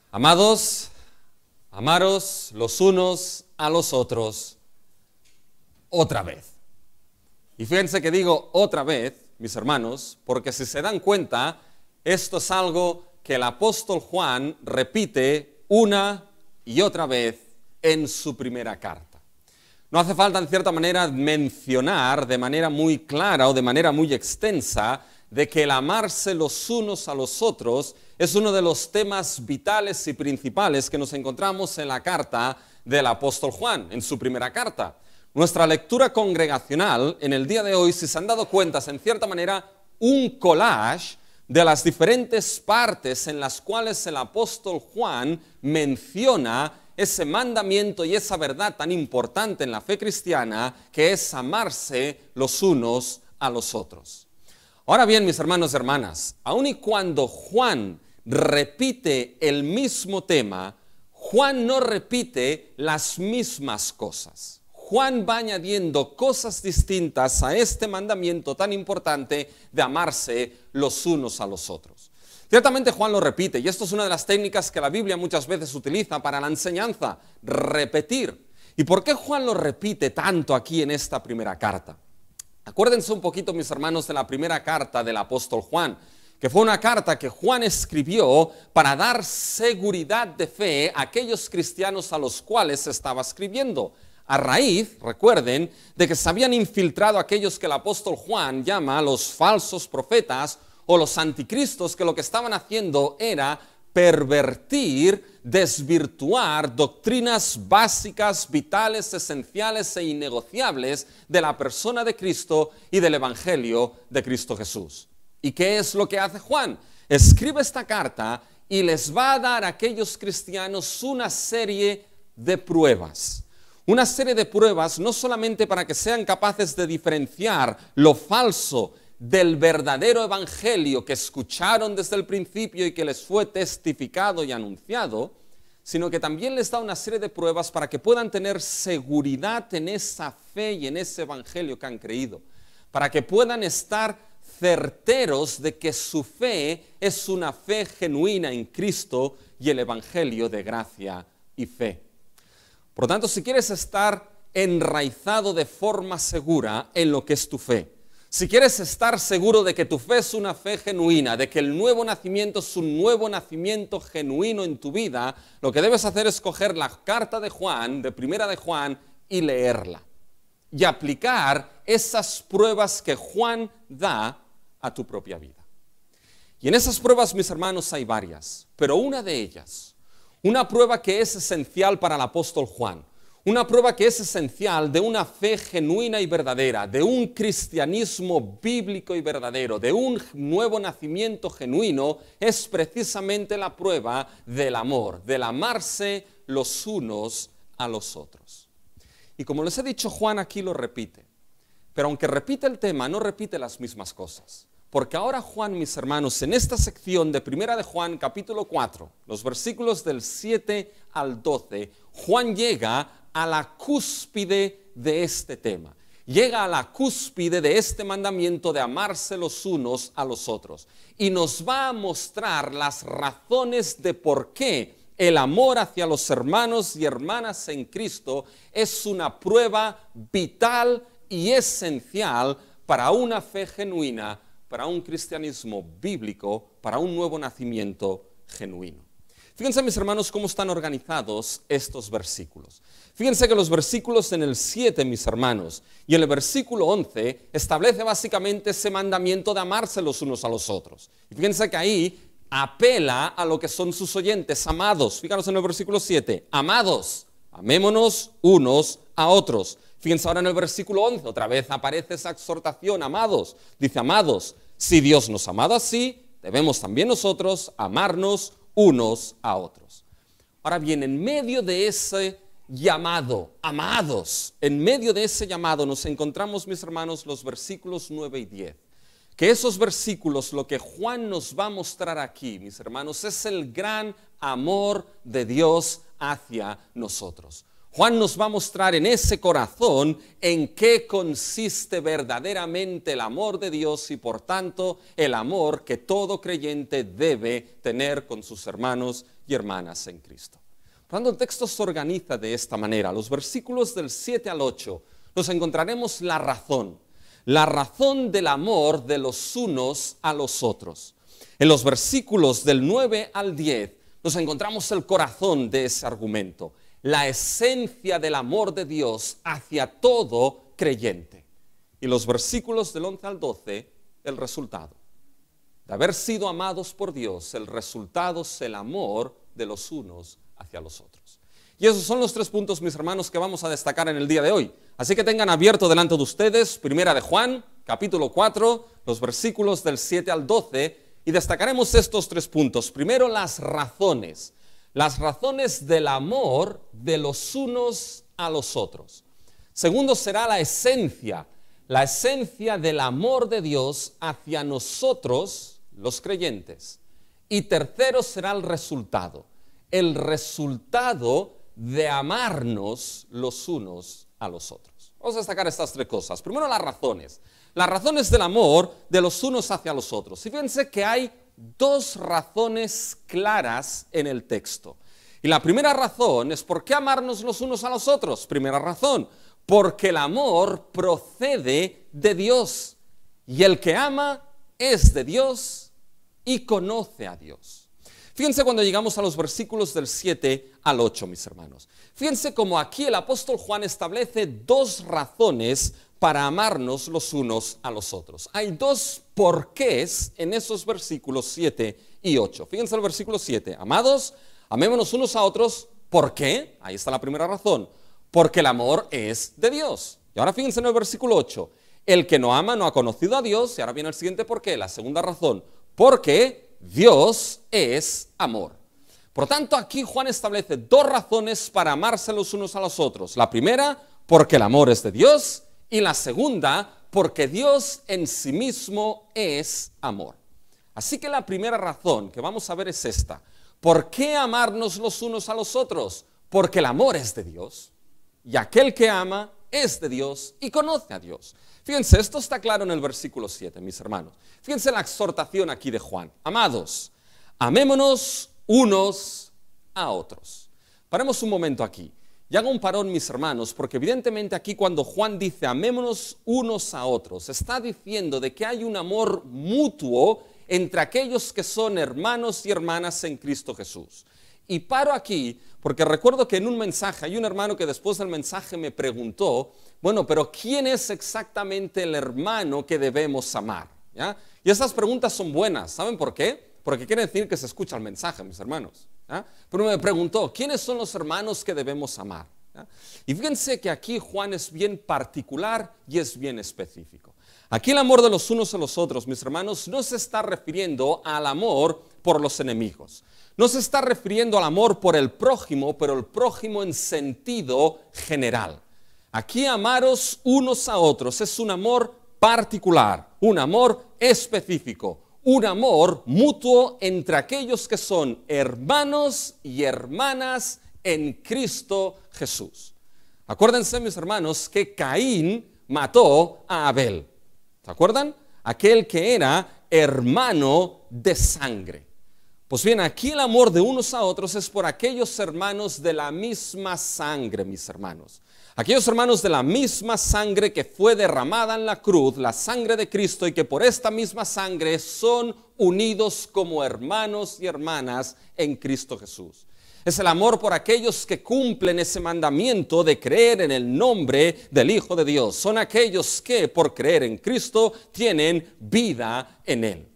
Amados, amaros los unos a los otros otra vez. Y fíjense que digo otra vez, mis hermanos, porque si se dan cuenta, esto es algo que el apóstol Juan repite una y otra vez en su primera carta. No hace falta, en cierta manera, mencionar de manera muy clara o de manera muy extensa de que el amarse los unos a los otros es uno de los temas vitales y principales que nos encontramos en la carta del apóstol Juan, en su primera carta. Nuestra lectura congregacional en el día de hoy, si se han dado cuenta, es en cierta manera un collage de las diferentes partes en las cuales el apóstol Juan menciona ese mandamiento y esa verdad tan importante en la fe cristiana, que es amarse los unos a los otros. Ahora bien, mis hermanos y hermanas, aun y cuando Juan repite el mismo tema, Juan no repite las mismas cosas. Juan va añadiendo cosas distintas a este mandamiento tan importante de amarse los unos a los otros. Ciertamente Juan lo repite, y esto es una de las técnicas que la Biblia muchas veces utiliza para la enseñanza, repetir. ¿Y por qué Juan lo repite tanto aquí en esta primera carta? Acuérdense un poquito, mis hermanos, de la primera carta del apóstol Juan, que fue una carta que Juan escribió para dar seguridad de fe a aquellos cristianos a los cuales estaba escribiendo. A raíz, recuerden, de que se habían infiltrado aquellos que el apóstol Juan llama los falsos profetas o los anticristos, que lo que estaban haciendo era pervertir, desvirtuar doctrinas básicas, vitales, esenciales e innegociables de la persona de Cristo y del Evangelio de Cristo Jesús. ¿Y qué es lo que hace Juan? Escribe esta carta y les va a dar a aquellos cristianos una serie de pruebas. Una serie de pruebas no solamente para que sean capaces de diferenciar lo falso del verdadero evangelio que escucharon desde el principio y que les fue testificado y anunciado, sino que también les da una serie de pruebas para que puedan tener seguridad en esa fe y en ese evangelio que han creído, para que puedan estar certeros de que su fe es una fe genuina en Cristo y el evangelio de gracia y fe. Por lo tanto, si quieres estar enraizado de forma segura en lo que es tu fe, si quieres estar seguro de que tu fe es una fe genuina, de que el nuevo nacimiento es un nuevo nacimiento genuino en tu vida, lo que debes hacer es coger la carta de Juan, de primera de Juan, y leerla. Y aplicar esas pruebas que Juan da a tu propia vida. Y en esas pruebas, mis hermanos, hay varias, pero una de ellas, una prueba que es esencial para el apóstol Juan, una prueba que es esencial de una fe genuina y verdadera, de un cristianismo bíblico y verdadero, de un nuevo nacimiento genuino, es precisamente la prueba del amor, del amarse los unos a los otros. Y como les he dicho, Juan aquí lo repite, pero aunque repite el tema, no repite las mismas cosas. Porque ahora Juan, mis hermanos, en esta sección de Primera de Juan, capítulo 4, los versículos del 7 al 12, Juan llega a la cúspide de este tema. Llega a la cúspide de este mandamiento de amarse los unos a los otros. Y nos va a mostrar las razones de por qué el amor hacia los hermanos y hermanas en Cristo es una prueba vital y esencial para una fe genuina, para un cristianismo bíblico, para un nuevo nacimiento genuino. Fíjense, mis hermanos, cómo están organizados estos versículos. Fíjense que los versículos en el 7, mis hermanos, y en el versículo 11 establece básicamente ese mandamiento de amarse los unos a los otros. Y fíjense que ahí apela a lo que son sus oyentes, amados. Fíjanos en el versículo 7, amados, amémonos unos a otros. Fíjense ahora en el versículo 11, otra vez aparece esa exhortación, amados. Dice, amados, si Dios nos ha amado así, debemos también nosotros amarnos unos a otros. Ahora bien, en medio de ese llamado, amados, en medio de ese llamado nos encontramos, mis hermanos, los versículos 9 y 10. Que esos versículos, lo que Juan nos va a mostrar aquí, mis hermanos, es el gran amor de Dios hacia nosotros. Juan nos va a mostrar en ese corazón en qué consiste verdaderamente el amor de Dios y por tanto el amor que todo creyente debe tener con sus hermanos y hermanas en Cristo. Por tanto, el texto se organiza de esta manera. Los versículos del 7 al 8 nos encontraremos la razón del amor de los unos a los otros. En los versículos del 9 al 10 nos encontramos el corazón de ese argumento, la esencia del amor de Dios hacia todo creyente. Y los versículos del 11 al 12, el resultado. De haber sido amados por Dios, el resultado es el amor de los unos hacia los otros. Y esos son los 3 puntos, mis hermanos, que vamos a destacar en el día de hoy. Así que tengan abierto delante de ustedes, Primera de Juan, capítulo 4, los versículos del 7 al 12, y destacaremos estos 3 puntos. Primero, las razones del amor de los unos a los otros. Segundo será la esencia del amor de Dios hacia nosotros, los creyentes. Y tercero será el resultado de amarnos los unos a los otros. Vamos a destacar estas 3 cosas. Primero, las razones del amor de los unos hacia los otros. Y fíjense que hay 2 razones claras en el texto. Y la primera razón es ¿por qué amarnos los unos a los otros? Primera razón, porque el amor procede de Dios. Y el que ama es de Dios y conoce a Dios. Fíjense cuando llegamos a los versículos del 7 al 8, mis hermanos. Fíjense cómo aquí el apóstol Juan establece 2 razones para amarnos los unos a los otros. Hay 2 porqués en esos versículos 7 y 8. Fíjense el versículo 7. Amados, amémonos unos a otros. ¿Por qué? Ahí está la primera razón. Porque el amor es de Dios. Y ahora fíjense en el versículo 8. El que no ama no ha conocido a Dios. Y ahora viene el siguiente porqué, la segunda razón. Porque Dios es amor. Por tanto, aquí Juan establece 2 razones para amarse los unos a los otros. La primera, porque el amor es de Dios. Y la segunda, porque Dios en sí mismo es amor. Así que la primera razón que vamos a ver es esta. ¿Por qué amarnos los unos a los otros? Porque el amor es de Dios. Y aquel que ama es de Dios y conoce a Dios. Fíjense, esto está claro en el versículo 7, mis hermanos. Fíjense la exhortación aquí de Juan. Amados, amémonos unos a otros. Paremos un momento aquí. Y hago un parón, mis hermanos, porque evidentemente aquí cuando Juan dice amémonos unos a otros, está diciendo de que hay un amor mutuo entre aquellos que son hermanos y hermanas en Cristo Jesús. Y paro aquí porque recuerdo que en un mensaje, hay un hermano que después del mensaje me preguntó, bueno, pero ¿quién es exactamente el hermano que debemos amar? ¿Ya? Y estas preguntas son buenas, ¿saben por qué? Porque quiere decir que se escucha el mensaje, mis hermanos. ¿Ya? Pero me preguntó, ¿quiénes son los hermanos que debemos amar? ¿Ya? Y fíjense que aquí Juan es bien particular y es bien específico. Aquí el amor de los unos a los otros, mis hermanos, no se está refiriendo al amor por los enemigos. No se está refiriendo al amor por el prójimo, pero el prójimo en sentido general. Aquí amaros unos a otros es un amor particular, un amor específico, un amor mutuo entre aquellos que son hermanos y hermanas en Cristo Jesús. Acuérdense, mis hermanos, que Caín mató a Abel. ¿Se acuerdan? Aquel que era hermano de sangre. Pues bien, aquí el amor de unos a otros es por aquellos hermanos de la misma sangre, mis hermanos. Aquellos hermanos de la misma sangre que fue derramada en la cruz, la sangre de Cristo, y que por esta misma sangre son unidos como hermanos y hermanas en Cristo Jesús. Es el amor por aquellos que cumplen ese mandamiento de creer en el nombre del Hijo de Dios. Son aquellos que por creer en Cristo tienen vida en Él.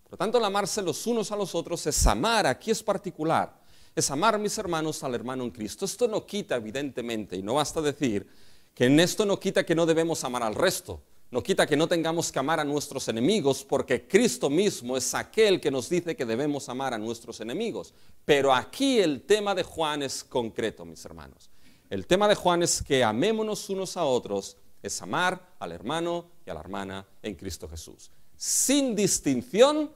Por lo tanto, el amarse los unos a los otros es amar, aquí es particular, es amar, mis hermanos, al hermano en Cristo. Esto no quita, evidentemente, y no basta decir que en esto no quita que no debemos amar al resto, no quita que no tengamos que amar a nuestros enemigos, porque Cristo mismo es aquel que nos dice que debemos amar a nuestros enemigos. Pero aquí el tema de Juan es concreto, mis hermanos. El tema de Juan es que amémonos unos a otros, es amar al hermano y a la hermana en Cristo Jesús. Sin distinción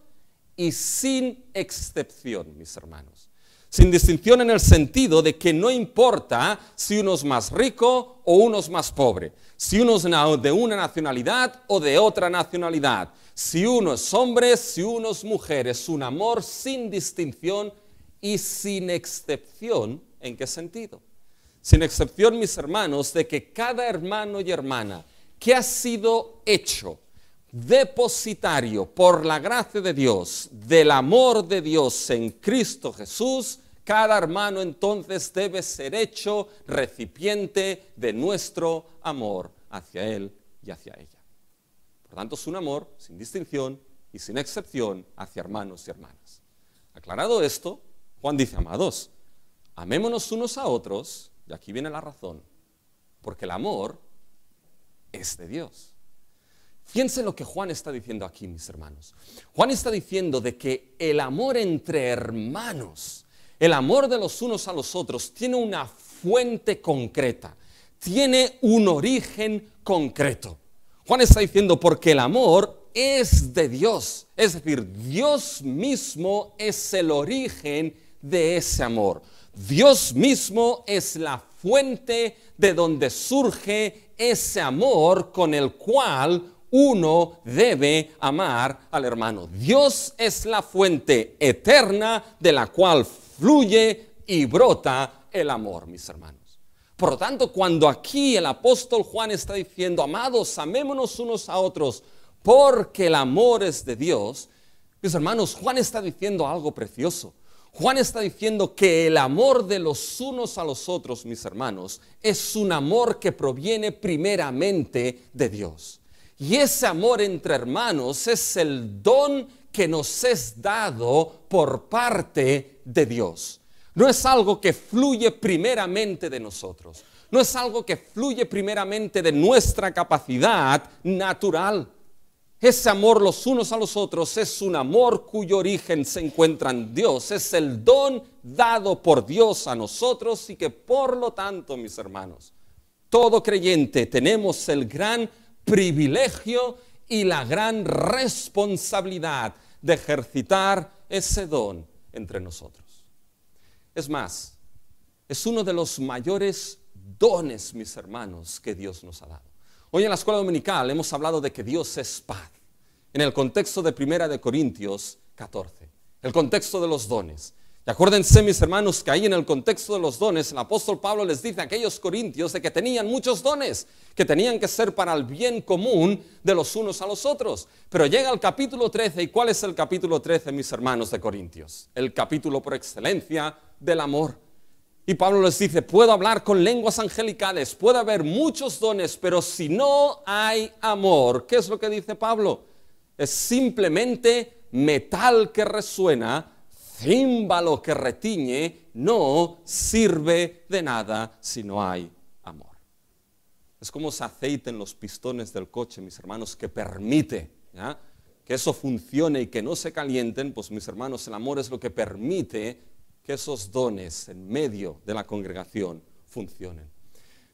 y sin excepción, mis hermanos. Sin distinción en el sentido de que no importa si uno es más rico o uno es más pobre, si uno es de una nacionalidad o de otra nacionalidad, si uno es hombre, si uno es mujer, es un amor sin distinción y sin excepción. ¿En qué sentido? Sin excepción, mis hermanos, de que cada hermano y hermana que ha sido hecho depositario por la gracia de Dios, del amor de Dios en Cristo Jesús, cada hermano entonces debe ser hecho recipiente de nuestro amor hacia él y hacia ella. Por tanto, es un amor sin distinción y sin excepción hacia hermanos y hermanas. Aclarado esto, Juan dice, amados, amémonos unos a otros, y aquí viene la razón, porque el amor es de Dios. Fíjense lo que Juan está diciendo aquí, mis hermanos. Juan está diciendo de que el amor entre hermanos, el amor de los unos a los otros, tiene una fuente concreta, tiene un origen concreto. Juan está diciendo porque el amor es de Dios, es decir, Dios mismo es el origen de ese amor. Dios mismo es la fuente de donde surge ese amor con el cual uno debe amar al hermano. Dios es la fuente eterna de la cual fluye y brota el amor, mis hermanos. Por lo tanto, cuando aquí el apóstol Juan está diciendo, amados, amémonos unos a otros, porque el amor es de Dios, mis hermanos, Juan está diciendo algo precioso. Juan está diciendo que el amor de los unos a los otros, mis hermanos, es un amor que proviene primeramente de Dios. Y ese amor entre hermanos es el don que nos es dado por parte de Dios. No es algo que fluye primeramente de nosotros. No es algo que fluye primeramente de nuestra capacidad natural. Ese amor los unos a los otros es un amor cuyo origen se encuentra en Dios. Es el don dado por Dios a nosotros y que por lo tanto, mis hermanos, todo creyente tenemos el gran privilegio y la gran responsabilidad de ejercitar ese don entre nosotros. Es más, es uno de los mayores dones, mis hermanos, que Dios nos ha dado. Hoy en la escuela dominical hemos hablado de que Dios es paz, en el contexto de 1 Corintios 14, el contexto de los dones. Y acuérdense, mis hermanos, que ahí en el contexto de los dones, el apóstol Pablo les dice a aquellos corintios de que tenían muchos dones, que tenían que ser para el bien común de los unos a los otros. Pero llega el capítulo 13, ¿y cuál es el capítulo 13, mis hermanos de Corintios? El capítulo por excelencia del amor. Y Pablo les dice, puedo hablar con lenguas angelicales, puede haber muchos dones, pero si no hay amor, ¿qué es lo que dice Pablo? Es simplemente metal que resuena, címbalo que retiñe, no sirve de nada si no hay amor. Es como ese aceite en los pistones del coche, mis hermanos, que permite, ¿ya?, que eso funcione y que no se calienten. Pues, mis hermanos, el amor es lo que permite que esos dones en medio de la congregación funcionen.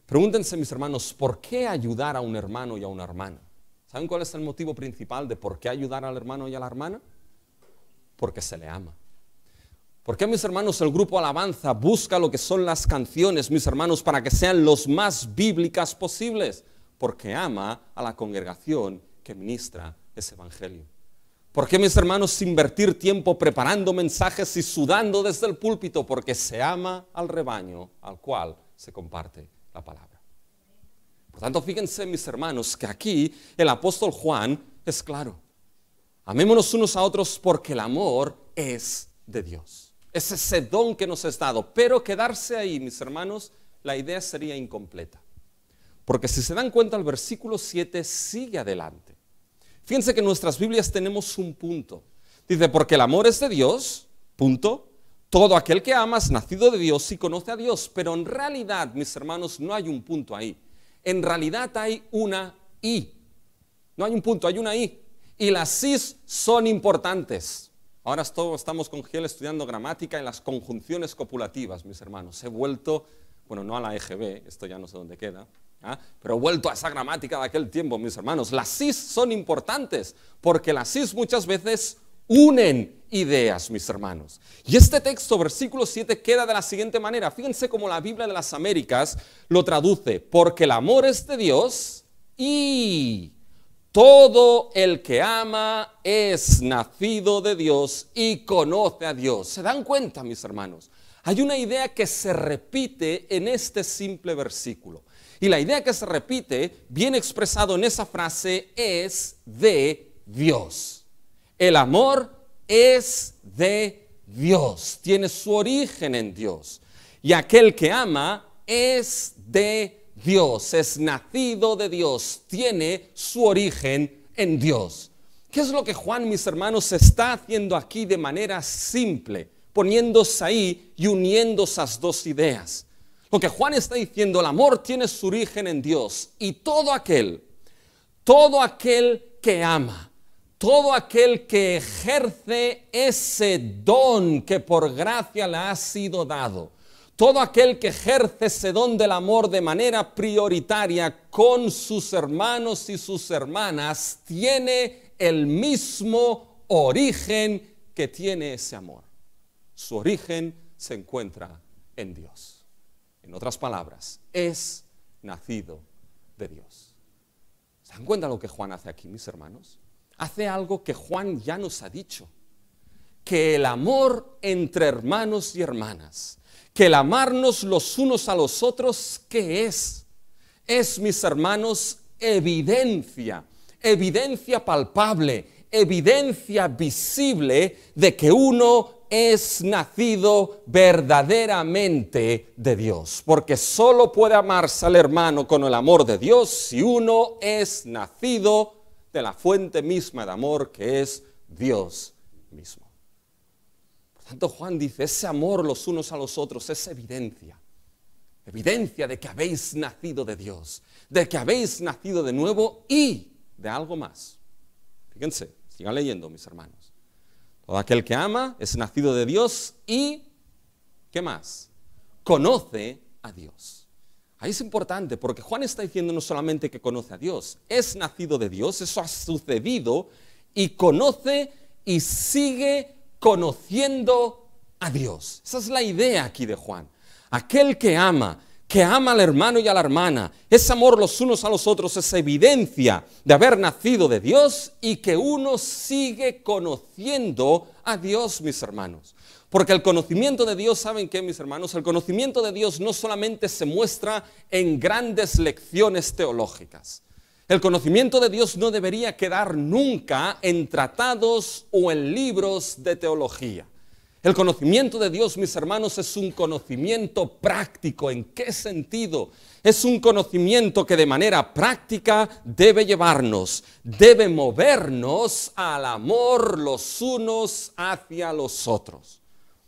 Pregúntense, mis hermanos, ¿por qué ayudar a un hermano y a una hermana? ¿Saben cuál es el motivo principal de por qué ayudar al hermano y a la hermana? Porque se le ama. ¿Por qué, mis hermanos, el grupo Alabanza busca lo que son las canciones, mis hermanos, para que sean los más bíblicas posibles? Porque ama a la congregación que ministra ese evangelio. ¿Por qué, mis hermanos, invertir tiempo preparando mensajes y sudando desde el púlpito? Porque se ama al rebaño al cual se comparte la palabra. Por tanto, fíjense, mis hermanos, que aquí el apóstol Juan es claro. Amémonos unos a otros porque el amor es de Dios. Es ese don que nos es dado. Pero quedarse ahí, mis hermanos, la idea sería incompleta. Porque si se dan cuenta, el versículo 7 sigue adelante. Fíjense que en nuestras Biblias tenemos un punto. Dice, porque el amor es de Dios, punto. Todo aquel que ama es nacido de Dios y conoce a Dios. Pero en realidad, mis hermanos, no hay un punto ahí. En realidad hay una I. No hay un punto, hay una I. Y las I's son importantes. Ahora estamos con Giel estudiando gramática y las conjunciones copulativas, mis hermanos. He vuelto, bueno, no a la EGB, esto ya no sé dónde queda, pero he vuelto a esa gramática de aquel tiempo, mis hermanos. Las I's son importantes porque las I's muchas veces unen ideas, mis hermanos. Y este texto, versículo 7, queda de la siguiente manera. Fíjense cómo la Biblia de las Américas lo traduce. Porque el amor es de Dios y todo el que ama es nacido de Dios y conoce a Dios. ¿Se dan cuenta, mis hermanos? Hay una idea que se repite en este simple versículo. Y la idea que se repite, bien expresado en esa frase, es de Dios. El amor es de Dios, tiene su origen en Dios. Y aquel que ama es de Dios, es nacido de Dios, tiene su origen en Dios. ¿Qué es lo que Juan, mis hermanos, está haciendo aquí de manera simple, poniéndose ahí y uniendo esas dos ideas? Lo que Juan está diciendo, el amor tiene su origen en Dios, y todo aquel que ama, todo aquel que ejerce ese don que por gracia le ha sido dado, todo aquel que ejerce ese don del amor de manera prioritaria con sus hermanos y sus hermanas, tiene el mismo origen que tiene ese amor. Su origen se encuentra en Dios. En otras palabras, es nacido de Dios. ¿Se dan cuenta lo que Juan hace aquí, mis hermanos? Hace algo que Juan ya nos ha dicho, que el amor entre hermanos y hermanas, que el amarnos los unos a los otros, ¿qué es? Es, mis hermanos, evidencia palpable, evidencia visible de que uno es nacido verdaderamente de Dios, porque solo puede amarse al hermano con el amor de Dios si uno es nacido de la fuente misma de amor que es Dios mismo. Por tanto, Juan dice, ese amor los unos a los otros es evidencia de que habéis nacido de Dios, de que habéis nacido de nuevo y de algo más. Fíjense, sigan leyendo, mis hermanos. Todo aquel que ama es nacido de Dios y, ¿qué más? Conoce a Dios. Ahí es importante porque Juan está diciendo no solamente que conoce a Dios, es nacido de Dios, eso ha sucedido, y conoce y sigue conociendo a Dios. Esa es la idea aquí de Juan. Aquel que ama al hermano y a la hermana, ese amor los unos a los otros es evidencia de haber nacido de Dios y que uno sigue conociendo a Dios, mis hermanos. Porque el conocimiento de Dios, ¿saben qué, mis hermanos? El conocimiento de Dios no solamente se muestra en grandes lecciones teológicas. El conocimiento de Dios no debería quedar nunca en tratados o en libros de teología. El conocimiento de Dios, mis hermanos, es un conocimiento práctico. ¿En qué sentido? Es un conocimiento que de manera práctica debe llevarnos, debe movernos al amor los unos hacia los otros.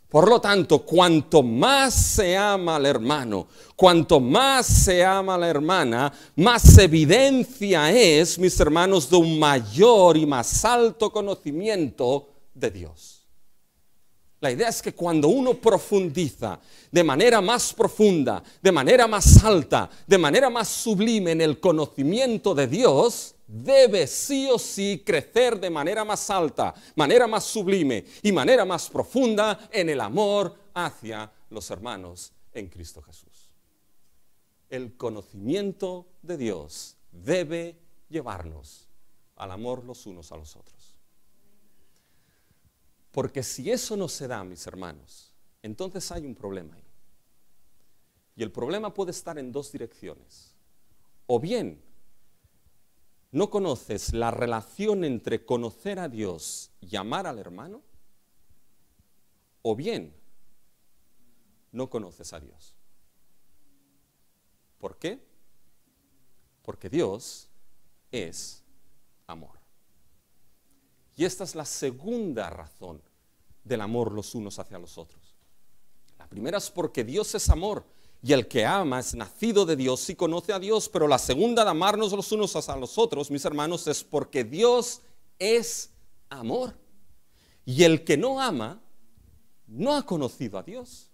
Por lo tanto, cuanto más se ama al hermano, cuanto más se ama a la hermana, más evidencia es, mis hermanos, de un mayor y más alto conocimiento de Dios. La idea es que cuando uno profundiza de manera más profunda, de manera más alta, de manera más sublime en el conocimiento de Dios, debe sí o sí crecer de manera más alta, manera más sublime y manera más profunda en el amor hacia los hermanos en Cristo Jesús. El conocimiento de Dios debe llevarnos al amor los unos a los otros. Porque si eso no se da, mis hermanos, entonces hay un problema ahí. Y el problema puede estar en dos direcciones. O bien, no conoces la relación entre conocer a Dios y amar al hermano, o bien, no conoces a Dios. ¿Por qué? Porque Dios es amor. Y esta es la segunda razón del amor los unos hacia los otros. La primera es porque Dios es amor y el que ama es nacido de Dios y conoce a Dios, pero la segunda de amarnos los unos hacia los otros, mis hermanos, es porque Dios es amor. Y el que no ama no ha conocido a Dios.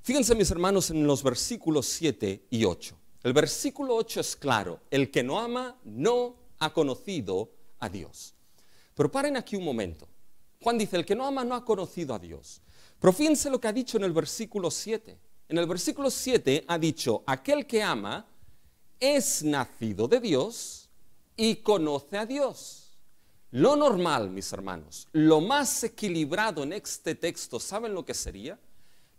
Fíjense, mis hermanos, en los versículos 7 y 8. El versículo 8 es claro: el que no ama no ha conocido a Dios. Pero paren aquí un momento. Juan dice, el que no ama no ha conocido a Dios. Pero fíjense lo que ha dicho en el versículo 7. En el versículo 7 ha dicho, aquel que ama es nacido de Dios y conoce a Dios. Lo normal, mis hermanos, lo más equilibrado en este texto, ¿saben lo que sería?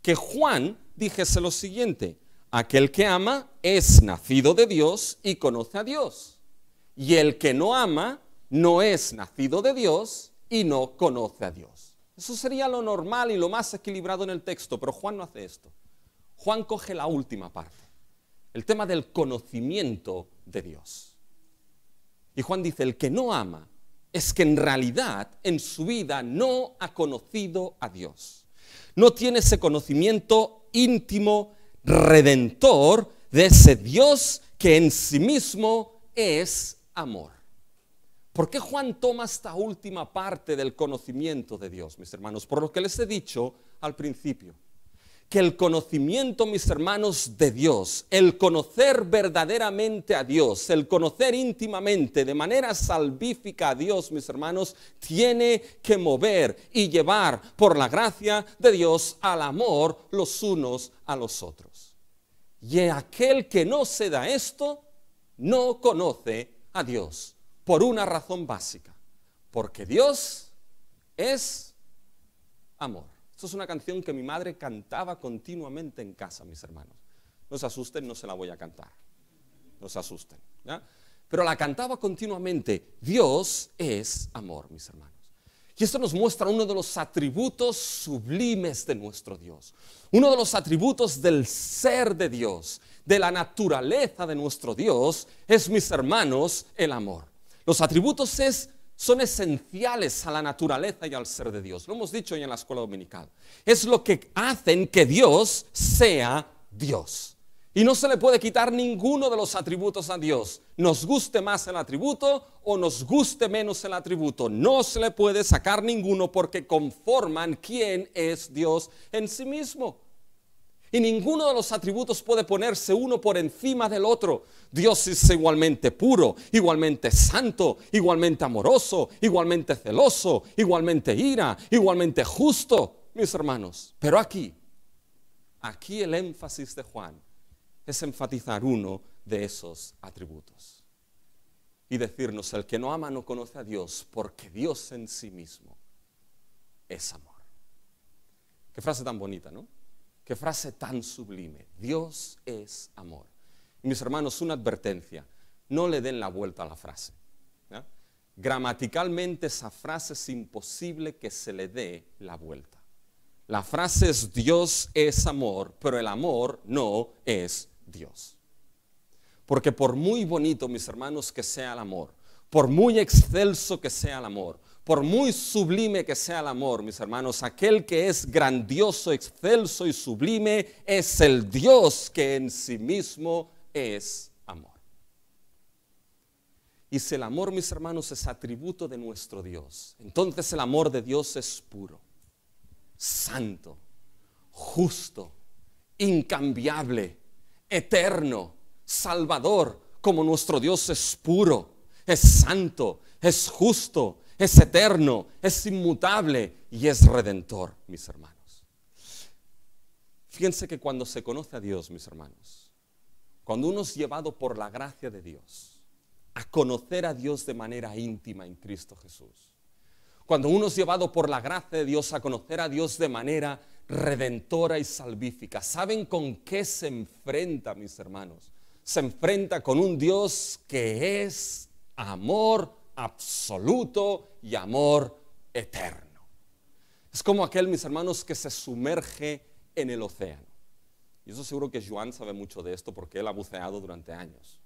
Que Juan dijese lo siguiente, aquel que ama es nacido de Dios y conoce a Dios. Y el que no ama no es nacido de Dios y no conoce a Dios. Eso sería lo normal y lo más equilibrado en el texto, pero Juan no hace esto. Juan coge la última parte, el tema del conocimiento de Dios. Y Juan dice, el que no ama es que en realidad en su vida no ha conocido a Dios. No tiene ese conocimiento íntimo, redentor de ese Dios que en sí mismo es amor. ¿Por qué Juan toma esta última parte del conocimiento de Dios, mis hermanos? Por lo que les he dicho al principio, que el conocimiento, mis hermanos, de Dios, el conocer verdaderamente a Dios, el conocer íntimamente, de manera salvífica a Dios, mis hermanos, tiene que mover y llevar por la gracia de Dios al amor los unos a los otros. Y aquel que no se da esto, no conoce a Dios. Por una razón básica, porque Dios es amor. Esto es una canción que mi madre cantaba continuamente en casa, mis hermanos. No se asusten, no se la voy a cantar. No se asusten, ¿ya? Pero la cantaba continuamente. Dios es amor, mis hermanos. Y esto nos muestra uno de los atributos sublimes de nuestro Dios. Uno de los atributos del ser de Dios, de la naturaleza de nuestro Dios, es, mis hermanos, el amor. Los atributos son esenciales a la naturaleza y al ser de Dios. Lo hemos dicho hoy en la escuela dominical. Es lo que hacen que Dios sea Dios. Y no se le puede quitar ninguno de los atributos a Dios. Nos guste más el atributo o nos guste menos el atributo. No se le puede sacar ninguno porque conforman quién es Dios en sí mismo. Y ninguno de los atributos puede ponerse uno por encima del otro. Dios es igualmente puro, igualmente santo, igualmente amoroso, igualmente celoso, igualmente ira, igualmente justo, mis hermanos. Pero aquí el énfasis de Juan es enfatizar uno de esos atributos. Y decirnos, el que no ama no conoce a Dios, porque Dios en sí mismo es amor. Qué frase tan bonita, ¿no? Qué frase tan sublime. Dios es amor. Y mis hermanos, una advertencia. No le den la vuelta a la frase. ¿Ya? Gramaticalmente esa frase es imposible que se le dé la vuelta. La frase es Dios es amor, pero el amor no es Dios. Porque por muy bonito, mis hermanos, que sea el amor, por muy excelso que sea el amor, por muy sublime que sea el amor, mis hermanos, aquel que es grandioso, excelso y sublime es el Dios que en sí mismo es amor. Y si el amor, mis hermanos, es atributo de nuestro Dios, entonces el amor de Dios es puro, santo, justo, incambiable, eterno, salvador, como nuestro Dios es puro, es santo, es justo, es eterno, es inmutable y es redentor, mis hermanos. Fíjense que cuando se conoce a Dios, mis hermanos, cuando uno es llevado por la gracia de Dios a conocer a Dios de manera íntima en Cristo Jesús, cuando uno es llevado por la gracia de Dios a conocer a Dios de manera redentora y salvífica, ¿saben con qué se enfrenta, mis hermanos? Se enfrenta con un Dios que es amor absoluto y amor eterno. Es como aquel, mis hermanos, que se sumerge en el océano. Y eso seguro que Joan sabe mucho de esto porque él ha buceado durante años.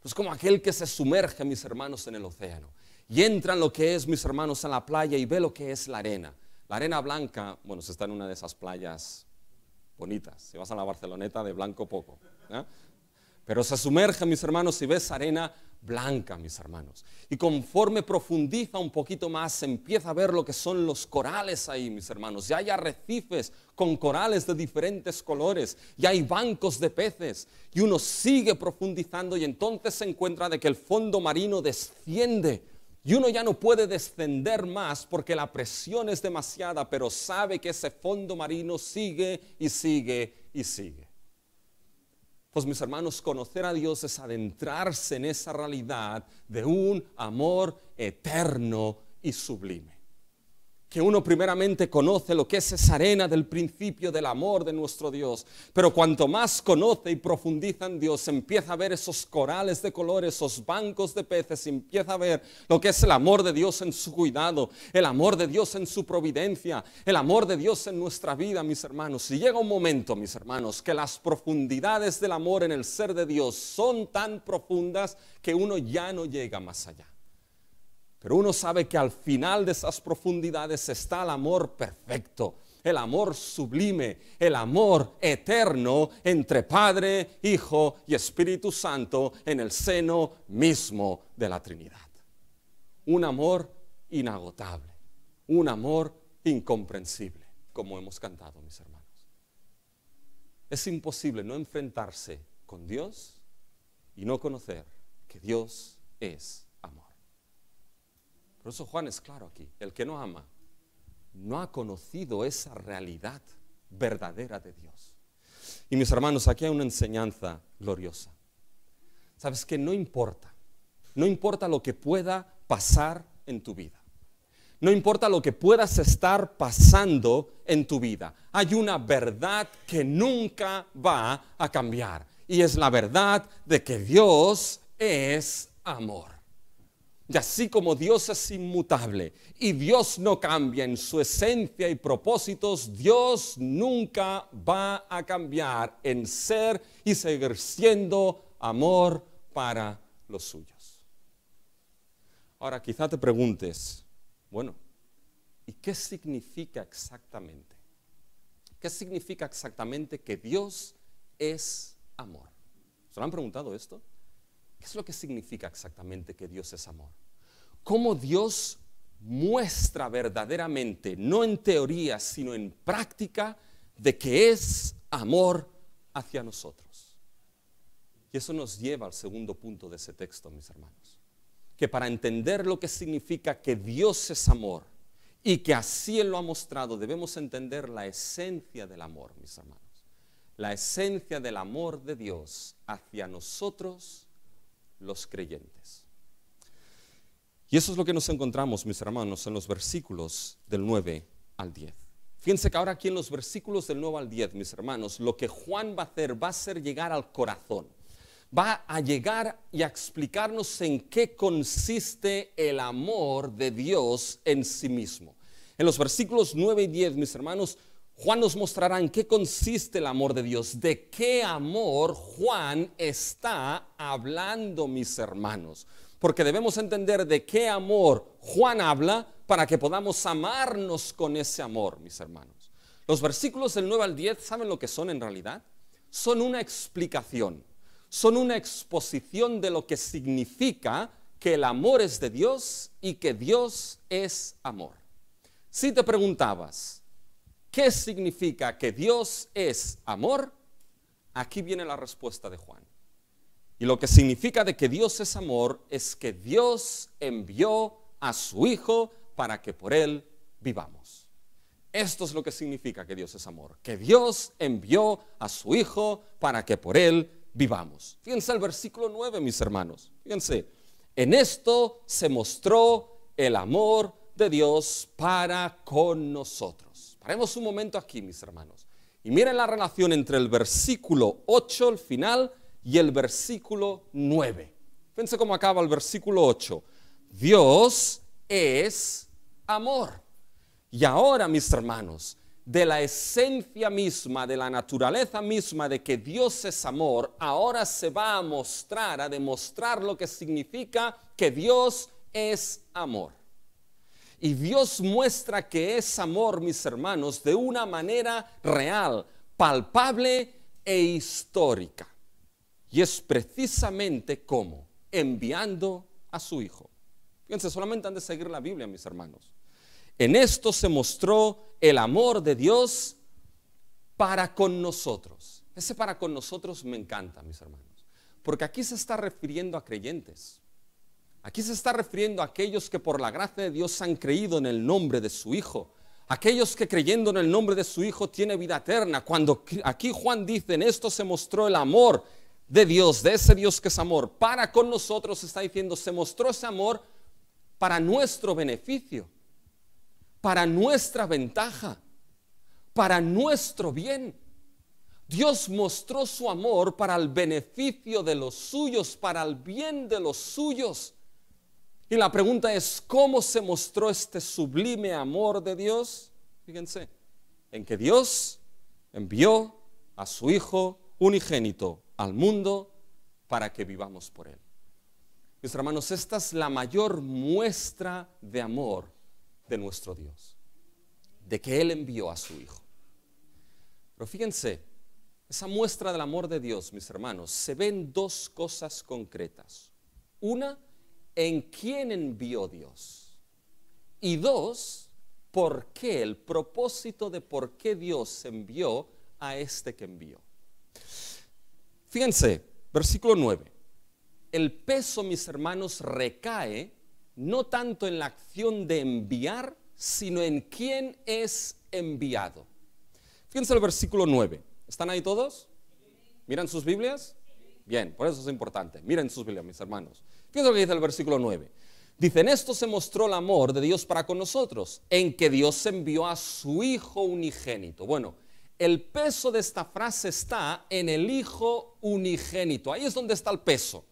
Es como aquel que se sumerge, mis hermanos, en el océano. Y entra en lo que es, mis hermanos, en la playa y ve lo que es la arena. La arena blanca, bueno, se está en una de esas playas bonitas. Si vas a la Barceloneta, de blanco poco. Pero se sumerge, mis hermanos, y ves arena blanca, mis hermanos. Y conforme profundiza un poquito más, empieza a ver lo que son los corales ahí, mis hermanos. Ya hay arrecifes con corales de diferentes colores. Ya hay bancos de peces. Y uno sigue profundizando y entonces se encuentra de que el fondo marino desciende Y uno ya no puede descender más porque la presión es demasiada, pero sabe que ese fondo marino sigue y sigue y sigue. Pues mis hermanos, conocer a Dios es adentrarse en esa realidad de un amor eterno y sublime. Que uno primeramente conoce lo que es esa arena del principio del amor de nuestro Dios. Pero cuanto más conoce y profundiza en Dios, empieza a ver esos corales de colores, esos bancos de peces, empieza a ver lo que es el amor de Dios en su cuidado, el amor de Dios en su providencia, el amor de Dios en nuestra vida, mis hermanos. Y llega un momento, mis hermanos, que las profundidades del amor en el ser de Dios son tan profundas que uno ya no llega más allá. Pero uno sabe que al final de esas profundidades está el amor perfecto, el amor sublime, el amor eterno entre Padre, Hijo y Espíritu Santo en el seno mismo de la Trinidad. Un amor inagotable, un amor incomprensible, como hemos cantado, mis hermanos. Es imposible no enfrentarse con Dios y no conocer que Dios es amor. Por eso Juan es claro aquí, el que no ama no ha conocido esa realidad verdadera de Dios. Y mis hermanos, aquí hay una enseñanza gloriosa. Sabes que no importa lo que pueda pasar en tu vida. No importa lo que puedas estar pasando en tu vida. Hay una verdad que nunca va a cambiar. Y es la verdad de que Dios es amor. Y así como Dios es inmutable y Dios no cambia en su esencia y propósitos, Dios nunca va a cambiar en ser y seguir siendo amor para los suyos. Ahora quizá te preguntes, bueno, ¿y qué significa exactamente? ¿Qué significa exactamente que Dios es amor? ¿Se lo han preguntado esto? ¿Qué es lo que significa exactamente que Dios es amor? ¿Cómo Dios muestra verdaderamente, no en teoría, sino en práctica, de que es amor hacia nosotros? Y eso nos lleva al segundo punto de ese texto, mis hermanos. Que para entender lo que significa que Dios es amor y que así Él lo ha mostrado, debemos entender la esencia del amor, mis hermanos. La esencia del amor de Dios hacia nosotros, los creyentes. Y eso es lo que nos encontramos, mis hermanos, en los versículos del 9 al 10. Fíjense que ahora aquí en los versículos del 9 al 10, mis hermanos, lo que Juan va a hacer llegar al corazón. Va a llegar y a explicarnos en qué consiste el amor de Dios en sí mismo. En los versículos 9 y 10, mis hermanos, Juan nos mostrará en qué consiste el amor de Dios, de qué amor Juan está hablando, mis hermanos. Porque debemos entender de qué amor Juan habla para que podamos amarnos con ese amor, mis hermanos. Los versículos del 9 al 10, ¿saben lo que son en realidad? Son una explicación, son una exposición de lo que significa que el amor es de Dios y que Dios es amor. Si te preguntabas, ¿qué significa que Dios es amor? Aquí viene la respuesta de Juan. Y lo que significa de que Dios es amor es que Dios envió a su Hijo para que por Él vivamos. Esto es lo que significa que Dios es amor. Que Dios envió a su Hijo para que por Él vivamos. Fíjense el versículo 9, mis hermanos. Fíjense, en esto se mostró el amor de Dios para con nosotros. Paremos un momento aquí, mis hermanos. Y miren la relación entre el versículo 8, el final, y el versículo 9. Fíjense cómo acaba el versículo 8. Dios es amor. Y ahora, mis hermanos, de la esencia misma, de la naturaleza misma de que Dios es amor, ahora se va a mostrar, a demostrar lo que significa que Dios es amor. Y Dios muestra que es amor, mis hermanos, de una manera real, palpable e histórica. Y es precisamente como enviando a su Hijo. Fíjense, solamente han de seguir la Biblia, mis hermanos. En esto se mostró el amor de Dios para con nosotros. Ese para con nosotros me encanta, mis hermanos. Porque aquí se está refiriendo a creyentes. Aquí se está refiriendo a aquellos que por la gracia de Dios han creído en el nombre de su Hijo. Aquellos que creyendo en el nombre de su Hijo tienen vida eterna. Cuando aquí Juan dice, en esto se mostró el amor de Dios, de ese Dios que es amor, para con nosotros, está diciendo, se mostró ese amor para nuestro beneficio, para nuestra ventaja, para nuestro bien. Dios mostró su amor para el beneficio de los suyos, para el bien de los suyos. Y la pregunta es, ¿cómo se mostró este sublime amor de Dios? Fíjense, en que Dios envió a su Hijo unigénito al mundo para que vivamos por Él. Mis hermanos, esta es la mayor muestra de amor de nuestro Dios, de que Él envió a su Hijo. Pero fíjense, esa muestra del amor de Dios, mis hermanos, se ve en dos cosas concretas. Una, en quién envió Dios. Y dos, por qué, el propósito de por qué Dios envió a este que envió. Fíjense, versículo 9. El peso, mis hermanos, recae no tanto en la acción de enviar, sino en quién es enviado. Fíjense el versículo 9. ¿Están ahí todos? ¿Miran sus Biblias? Bien, por eso es importante. Miren sus Biblias, mis hermanos. Fíjense lo que dice el versículo 9. Dice, en esto se mostró el amor de Dios para con nosotros, en que Dios envió a su Hijo unigénito. Bueno, el peso de esta frase está en el Hijo unigénito. Ahí es donde está el peso.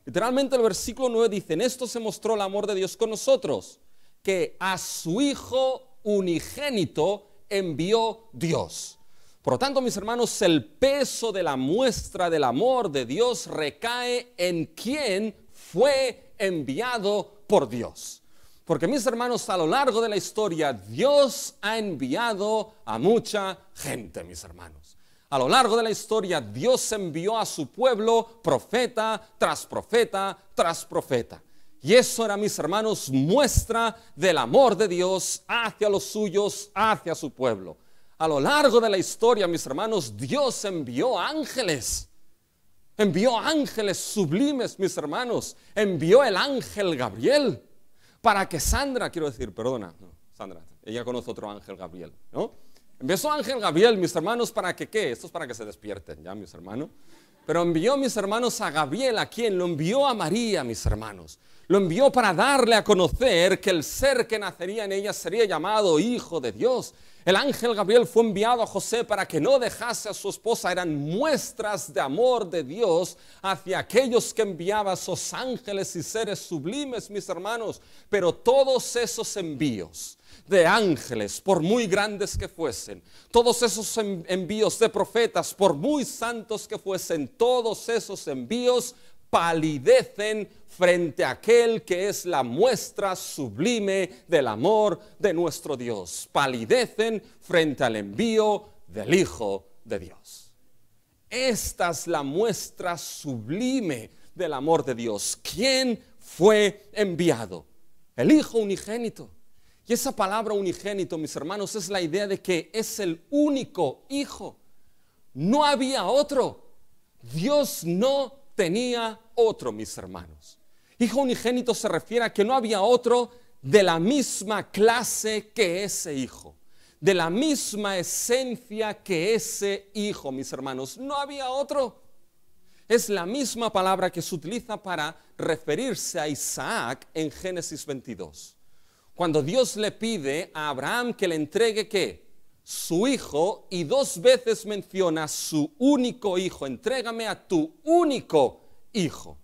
Literalmente el versículo 9 dice, en esto se mostró el amor de Dios con nosotros, que a su Hijo unigénito envió Dios. Por lo tanto, mis hermanos, el peso de la muestra del amor de Dios recae en quién fue enviado por Dios. Porque, mis hermanos, a lo largo de la historia, Dios ha enviado a mucha gente, mis hermanos. A lo largo de la historia, Dios envió a su pueblo profeta tras profeta tras profeta. Y eso era, mis hermanos, muestra del amor de Dios hacia los suyos, hacia su pueblo. A lo largo de la historia, mis hermanos, Dios envió ángeles. Envió ángeles sublimes, mis hermanos. Envió el ángel Gabriel para que Sandra, Sandra, ella conoce otro ángel Gabriel, ¿no? Envió su ángel Gabriel, mis hermanos, ¿para que qué? Esto es para que se despierten, ¿ya, mis hermanos? Pero envió, mis hermanos, a Gabriel, ¿a quién? Lo envió a María, mis hermanos. Lo envió para darle a conocer que el ser que nacería en ella sería llamado Hijo de Dios. El ángel Gabriel fue enviado a José para que no dejase a su esposa. Eran muestras de amor de Dios hacia aquellos que enviaba, esos ángeles y seres sublimes, mis hermanos. Pero todos esos envíos de ángeles, por muy grandes que fuesen, todos esos envíos de profetas, por muy santos que fuesen, todos esos envíos palidecen frente a aquel que es la muestra sublime del amor de nuestro Dios. Palidecen frente al envío del Hijo de Dios. Esta es la muestra sublime del amor de Dios. ¿Quién fue enviado? El Hijo unigénito. Y esa palabra unigénito, mis hermanos, es la idea de que es el único Hijo. No había otro. Dios no tenía otro, mis hermanos. Hijo unigénito se refiere a que no había otro de la misma clase que ese Hijo, de la misma esencia que ese Hijo, mis hermanos. No había otro. Es la misma palabra que se utiliza para referirse a Isaac en Génesis 22. Cuando Dios le pide a Abraham que le entregue, ¿qué? Su hijo, y dos veces menciona su único hijo. Entrégame a tu único hijo.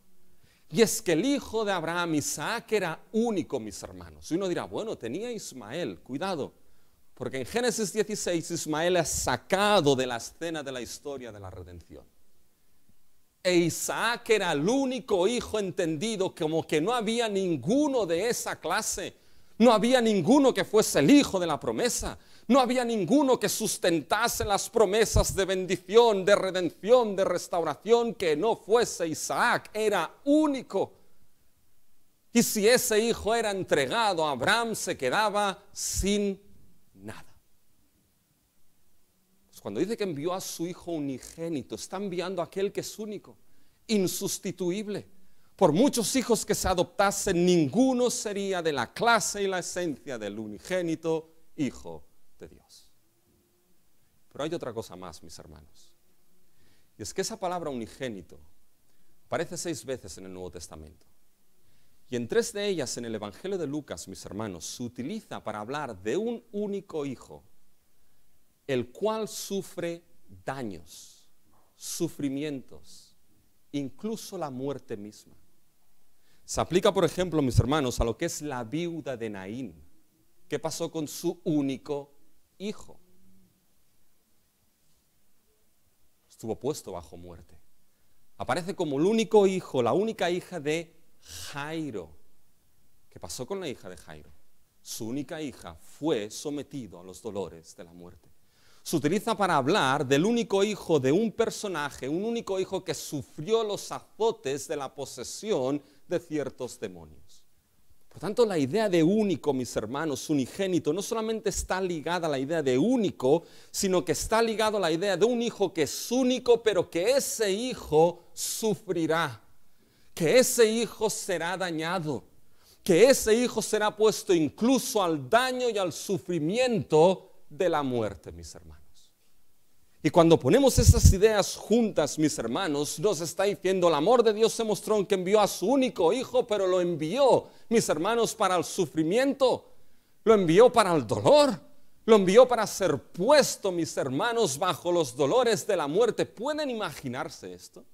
Y es que el hijo de Abraham, Isaac, era único, mis hermanos. Y uno dirá, bueno, tenía Ismael. Cuidado, porque en Génesis 16 Ismael es sacado de la escena de la historia de la redención. E Isaac era el único hijo entendido, como que no había ninguno de esa clase. No había ninguno que fuese el hijo de la promesa. No había ninguno que sustentase las promesas de bendición, de redención, de restauración, que no fuese Isaac. Era único. Y si ese hijo era entregado, Abraham se quedaba sin nada. Pues cuando dice que envió a su hijo unigénito, está enviando a aquel que es único, insustituible. por muchos hijos que se adoptasen, ninguno sería de la clase y la esencia del unigénito Hijo de Dios. Pero hay otra cosa más, mis hermanos. Y es que esa palabra unigénito aparece 6 veces en el Nuevo Testamento. Y en 3 de ellas en el Evangelio de Lucas, mis hermanos, se utiliza para hablar de un único hijo, el cual sufre daños, sufrimientos, incluso la muerte misma. Se aplica, por ejemplo, mis hermanos, a lo que es la viuda de Naín. ¿Qué pasó con su único hijo? Estuvo puesto bajo muerte. Aparece como el único hijo, la única hija de Jairo. ¿Qué pasó con la hija de Jairo? Su única hija fue sometido a los dolores de la muerte. Se utiliza para hablar del único hijo de un personaje, un único hijo que sufrió los azotes de la posesión de ciertos demonios. Por tanto, la idea de único, mis hermanos, unigénito, no solamente está ligada a la idea de único, sino que está ligado a la idea de un hijo que es único, pero que ese hijo sufrirá, que ese hijo será dañado, que ese hijo será puesto incluso al daño y al sufrimiento de la muerte, mis hermanos. Y cuando ponemos esas ideas juntas, mis hermanos, nos está diciendo, el amor de Dios se mostró en que envió a su único hijo, pero lo envió, mis hermanos, para el sufrimiento, lo envió para el dolor, lo envió para ser puesto, mis hermanos, bajo los dolores de la muerte. ¿Pueden imaginarse esto?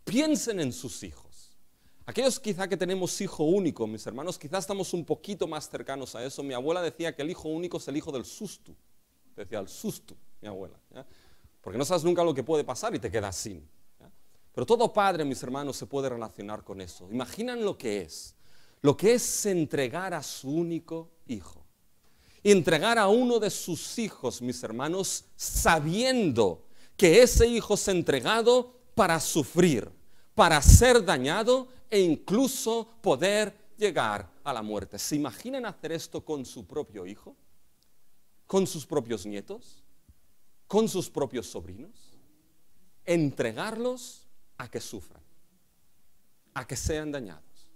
Piensen en sus hijos. Aquellos quizá que tenemos hijo único, mis hermanos, quizá estamos un poquito más cercanos a eso. Mi abuela decía que el hijo único es el hijo del susto. Decía el susto, mi abuela, ¿ya? Porque no sabes nunca lo que puede pasar y te quedas sin, ¿ya? Pero todo padre, mis hermanos, se puede relacionar con eso. Imaginan lo que es entregar a su único hijo, y entregar a uno de sus hijos, mis hermanos, sabiendo que ese hijo es entregado para sufrir, para ser dañado e incluso poder llegar a la muerte. ¿Se imaginan hacer esto con su propio hijo? ¿Con sus propios nietos? ¿Con sus propios sobrinos? Entregarlos a que sufran, a que sean dañados.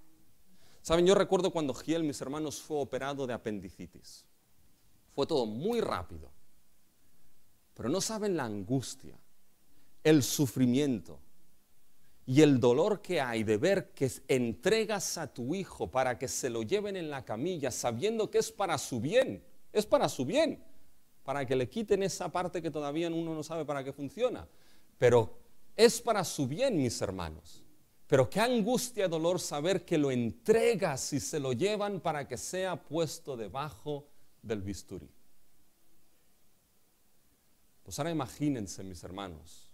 Saben, yo recuerdo cuando Giel, mis hermanos, fue operado de apendicitis. Fue todo muy rápido. Pero no saben la angustia, el sufrimiento y el dolor que hay de ver que entregas a tu hijo para que se lo lleven en la camilla sabiendo que es para su bien. Es para su bien, para que le quiten esa parte que todavía uno no sabe para qué funciona. Pero es para su bien, mis hermanos. Pero qué angustia y dolor saber que lo entregas y se lo llevan para que sea puesto debajo del bisturí. Pues ahora imagínense, mis hermanos,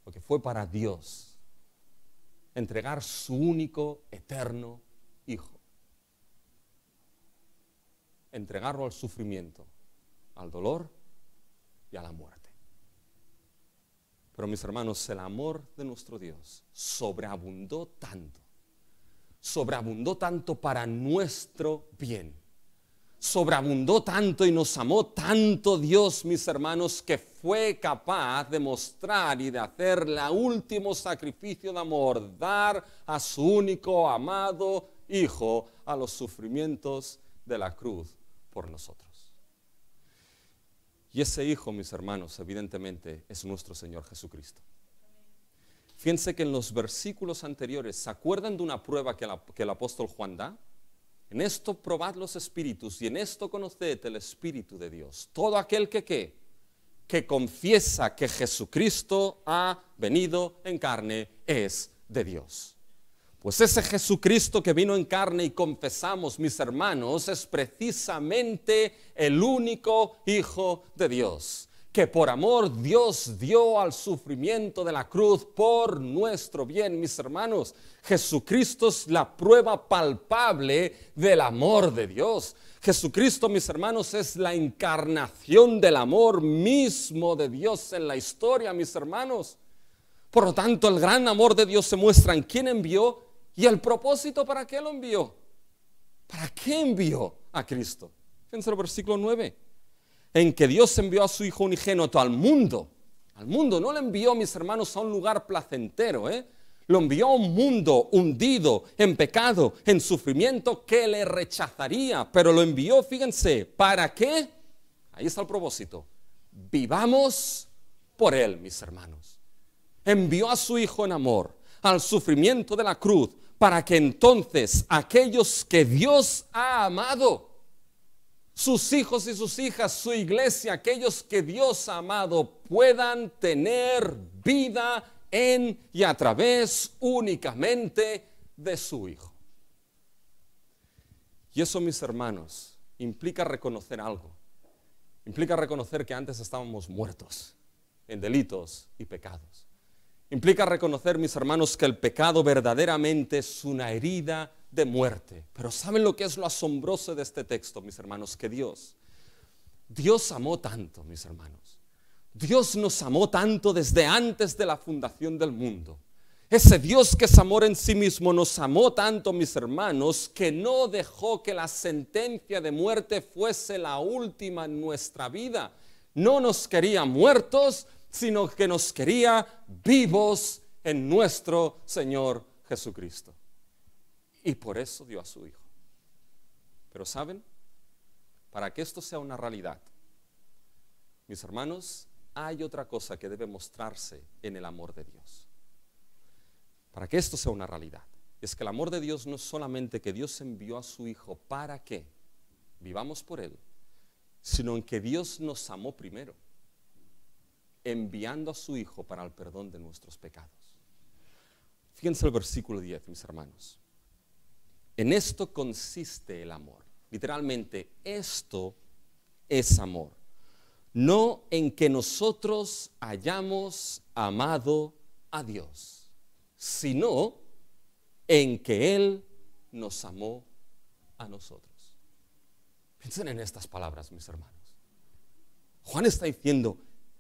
lo que fue para Dios entregar su único, eterno Hijo. Entregarlo al sufrimiento, al dolor y a la muerte. Pero mis hermanos, el amor de nuestro Dios sobreabundó tanto para nuestro bien. Sobreabundó tanto y nos amó tanto Dios, mis hermanos, que fue capaz de mostrar y de hacer el último sacrificio de amor, dar a su único amado Hijo a los sufrimientos de la cruz por nosotros. Y ese Hijo, mis hermanos, evidentemente es nuestro Señor Jesucristo. Fíjense que en los versículos anteriores, ¿se acuerdan de una prueba que el apóstol Juan da? En esto probad los espíritus y en esto conoced el Espíritu de Dios. Todo aquel que confiesa que Jesucristo ha venido en carne es de Dios. Pues ese Jesucristo que vino en carne y confesamos, mis hermanos, es precisamente el único Hijo de Dios, que por amor Dios dio al sufrimiento de la cruz por nuestro bien, mis hermanos. Jesucristo es la prueba palpable del amor de Dios. Jesucristo, mis hermanos, es la encarnación del amor mismo de Dios en la historia, mis hermanos. Por lo tanto, el gran amor de Dios se muestra en quién envió y el propósito para qué lo envió. ¿Para qué envió a Cristo? Fíjense el versículo 9. En que Dios envió a su Hijo unigénito al mundo. Al mundo, no le envió, mis hermanos, a un lugar placentero, Lo envió a un mundo hundido en pecado, en sufrimiento, que le rechazaría. Pero lo envió, fíjense, ¿para qué? Ahí está el propósito. Vivamos por Él, mis hermanos. Envió a su Hijo en amor al sufrimiento de la cruz, para que entonces aquellos que Dios ha amado, sus hijos y sus hijas, su iglesia, aquellos que Dios ha amado, puedan tener vida en y a través únicamente de su Hijo. Y eso, mis hermanos, implica reconocer algo. Implica reconocer que antes estábamos muertos en delitos y pecados. Implica reconocer, mis hermanos, que el pecado verdaderamente es una herida de muerte. Pero ¿saben lo que es lo asombroso de este texto, mis hermanos? Que Dios amó tanto, mis hermanos. Dios nos amó tanto desde antes de la fundación del mundo. Ese Dios que es amor en sí mismo nos amó tanto, mis hermanos, que no dejó que la sentencia de muerte fuese la última en nuestra vida. No nos quería muertos, sino que nos quería vivos en nuestro Señor Jesucristo. Y por eso dio a su Hijo. Pero ¿saben? Para que esto sea una realidad, mis hermanos, hay otra cosa que debe mostrarse en el amor de Dios. Para que esto sea una realidad, es que el amor de Dios no es solamente que Dios envió a su Hijo para que vivamos por Él, sino en que Dios nos amó primero, enviando a su Hijo para el perdón de nuestros pecados. Fíjense el versículo 10, mis hermanos. En esto consiste el amor. Literalmente, esto es amor. No en que nosotros hayamos amado a Dios, sino en que Él nos amó a nosotros. Piensen en estas palabras, mis hermanos. Juan está diciendo,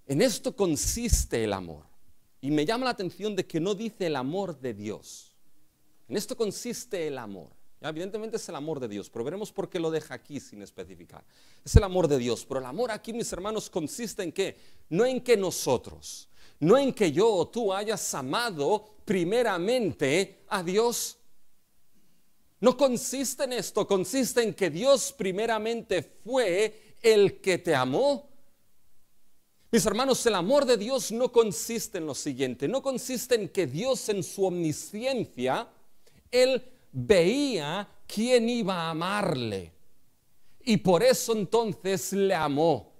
en esto consiste el amor. Y me llama la atención de que no dice el amor de Dios. En esto consiste el amor. Ya, evidentemente es el amor de Dios, pero veremos por qué lo deja aquí sin especificar. Es el amor de Dios, pero el amor aquí, mis hermanos, consiste en qué? No en que nosotros, no en que yo o tú hayas amado primeramente a Dios. No consiste en esto, consiste en que Dios primeramente fue el que te amó. Mis hermanos, el amor de Dios no consiste en lo siguiente, no consiste en que Dios en su omnisciencia, Él veía quién iba a amarle y por eso entonces le amó.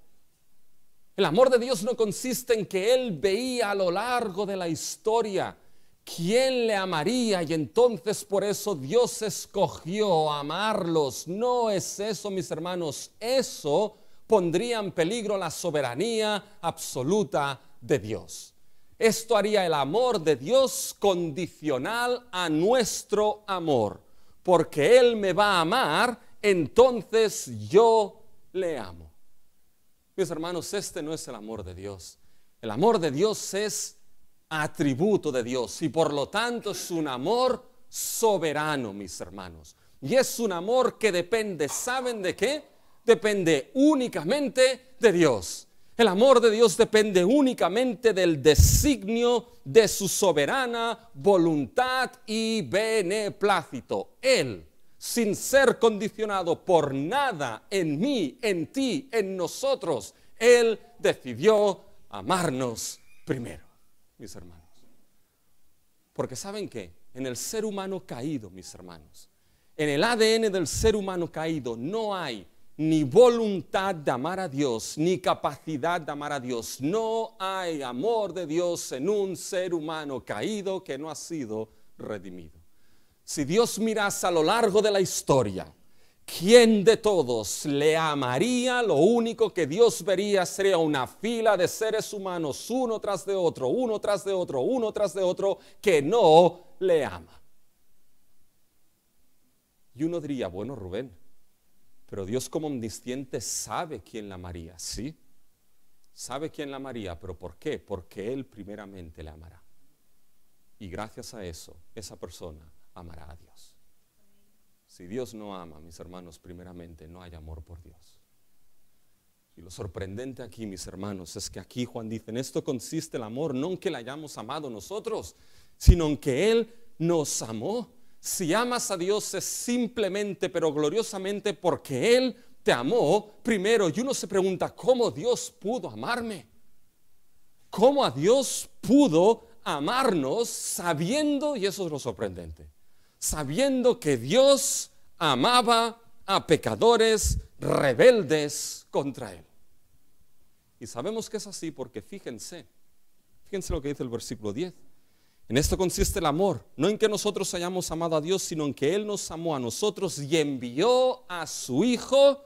El amor de Dios no consiste en que Él veía a lo largo de la historia quién le amaría y entonces por eso Dios escogió amarlos. No es eso, mis hermanos, eso pondría en peligro la soberanía absoluta de Dios. Esto haría el amor de Dios condicional a nuestro amor. Porque Él me va a amar, entonces yo le amo. Mis hermanos, este no es el amor de Dios. El amor de Dios es atributo de Dios y por lo tanto es un amor soberano, mis hermanos. Y es un amor que depende, ¿saben de qué? Depende únicamente de Dios. El amor de Dios depende únicamente del designio de su soberana voluntad y beneplácito. Él, sin ser condicionado por nada en mí, en ti, en nosotros, Él decidió amarnos primero, mis hermanos. Porque ¿saben qué? En el ser humano caído, mis hermanos, en el ADN del ser humano caído no hay ni voluntad de amar a Dios, ni capacidad de amar a Dios. No hay amor de Dios en un ser humano caído que no ha sido redimido. Si Dios mirase a lo largo de la historia, ¿quién de todos le amaría? Lo único que Dios vería sería una fila de seres humanos, uno tras de otro, uno tras de otro, uno tras de otro, que no le ama. Y uno diría, bueno, Rubén, pero Dios como omnisciente sabe quién la amaría, ¿sí? Sabe quién la amaría, pero ¿por qué? Porque Él primeramente la amará. Y gracias a eso, esa persona amará a Dios. Si Dios no ama, mis hermanos, primeramente no hay amor por Dios. Y lo sorprendente aquí, mis hermanos, es que aquí Juan dice, en esto consiste el amor, no en que la hayamos amado nosotros, sino en que Él nos amó. Si amas a Dios es simplemente, pero gloriosamente, porque Él te amó primero. Y uno se pregunta, ¿cómo Dios pudo amarme? ¿Cómo a Dios pudo amarnos sabiendo, y eso es lo sorprendente, sabiendo que Dios amaba a pecadores rebeldes contra Él? Y sabemos que es así porque fíjense lo que dice el versículo 10. En esto consiste el amor, no en que nosotros hayamos amado a Dios, sino en que Él nos amó a nosotros y envió a su Hijo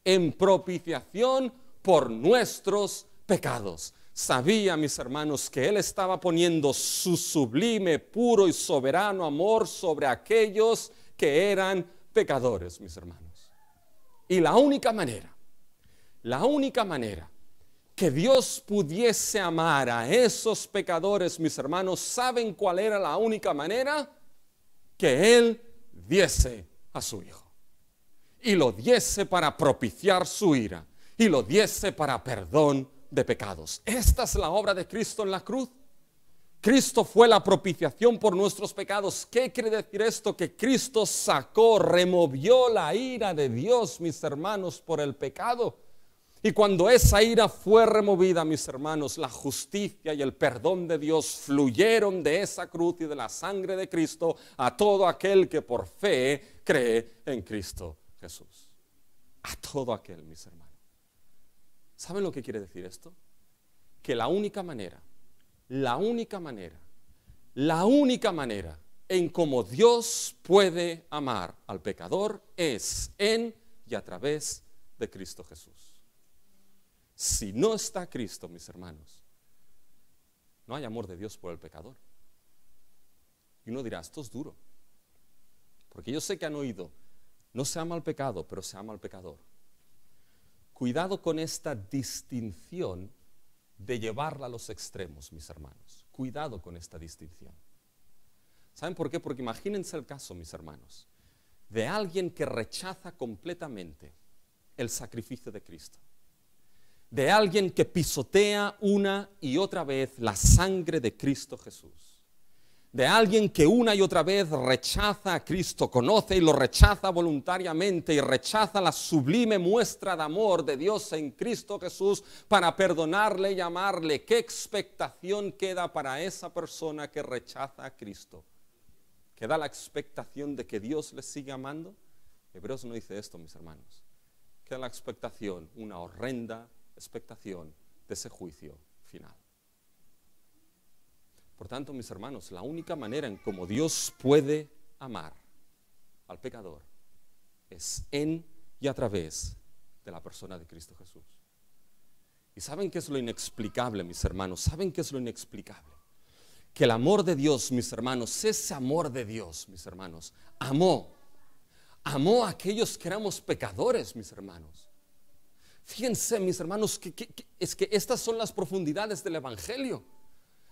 en propiciación por nuestros pecados. Sabía, mis hermanos, que Él estaba poniendo su sublime, puro y soberano amor sobre aquellos que eran pecadores, mis hermanos. Y la única manera que Dios pudiese amar a esos pecadores, mis hermanos, ¿saben cuál era la única manera? Que Él diese a su Hijo. Y lo diese para propiciar su ira. Y lo diese para perdón de pecados. Esta es la obra de Cristo en la cruz. Cristo fue la propiciación por nuestros pecados. ¿Qué quiere decir esto? Que Cristo removió la ira de Dios, mis hermanos, por el pecado. Y cuando esa ira fue removida, mis hermanos, la justicia y el perdón de Dios fluyeron de esa cruz y de la sangre de Cristo a todo aquel que por fe cree en Cristo Jesús. A todo aquel, mis hermanos. ¿Saben lo que quiere decir esto? Que la única manera en cómo Dios puede amar al pecador es en y a través de Cristo Jesús. Si no está Cristo, mis hermanos, no hay amor de Dios por el pecador. Y uno dirá, esto es duro. Porque yo sé que han oído, no se ama al pecado, pero se ama al pecador. Cuidado con esta distinción de llevarla a los extremos, mis hermanos. Cuidado con esta distinción. ¿Saben por qué? Porque imagínense el caso, mis hermanos, de alguien que rechaza completamente el sacrificio de Cristo. De alguien que pisotea una y otra vez la sangre de Cristo Jesús. De alguien que una y otra vez rechaza a Cristo, conoce y lo rechaza voluntariamente y rechaza la sublime muestra de amor de Dios en Cristo Jesús para perdonarle y amarle. ¿Qué expectación queda para esa persona que rechaza a Cristo? ¿Queda la expectación de que Dios le siga amando? Hebreos no dice esto, mis hermanos. Queda la expectación, una horrenda expectación de ese juicio final. Por tanto, mis hermanos, la única manera en cómo Dios puede amar al pecador es en y a través de la persona de Cristo Jesús. ¿Y saben qué es lo inexplicable, mis hermanos? ¿Saben qué es lo inexplicable? Que el amor de Dios, mis hermanos, ese amor de Dios, mis hermanos, amó a aquellos que éramos pecadores, mis hermanos. Fíjense, mis hermanos, es que estas son las profundidades del Evangelio.